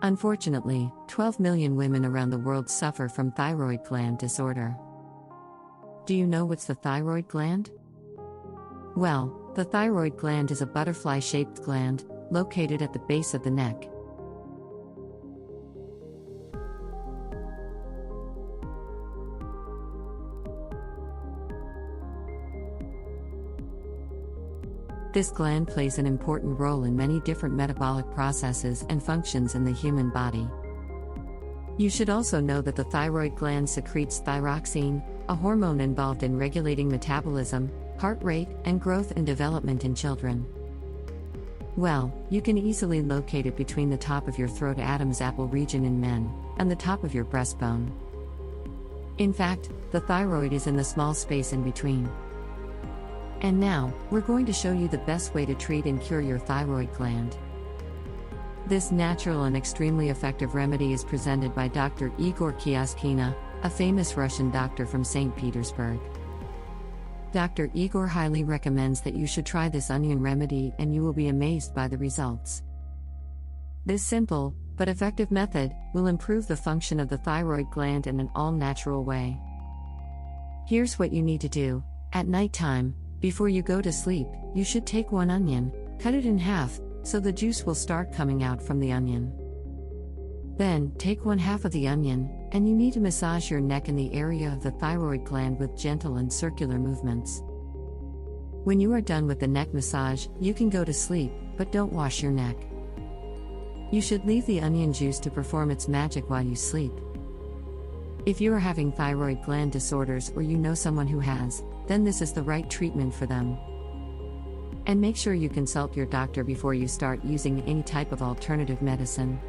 Unfortunately, 12 million women around the world suffer from thyroid gland disorder. Do you know what's the thyroid gland? Well, the thyroid gland is a butterfly-shaped gland, located at the base of the neck. This gland plays an important role in many different metabolic processes and functions in the human body. You should also know that the thyroid gland secretes thyroxine, a hormone involved in regulating metabolism, heart rate, and growth and development in children. Well, you can easily locate it between the top of your throat Adam's apple region in men, and the top of your breastbone. In fact, the thyroid is in the small space in between. And now, we're going to show you the best way to treat and cure your thyroid gland. This natural and extremely effective remedy is presented by Dr. Igor Kioskina, a famous Russian doctor from St. Petersburg. Dr. Igor highly recommends that you should try this onion remedy and you will be amazed by the results. This simple, but effective method will improve the function of the thyroid gland in an all-natural way. Here's what you need to do. At nighttime, before you go to sleep, you should take one onion, cut it in half, so the juice will start coming out from the onion. Then, take one half of the onion, and you need to massage your neck in the area of the thyroid gland with gentle and circular movements. When you are done with the neck massage, you can go to sleep, but don't wash your neck. You should leave the onion juice to perform its magic while you sleep. If you are having thyroid gland disorders or you know someone who has, then this is the right treatment for them. And make sure you consult your doctor before you start using any type of alternative medicine.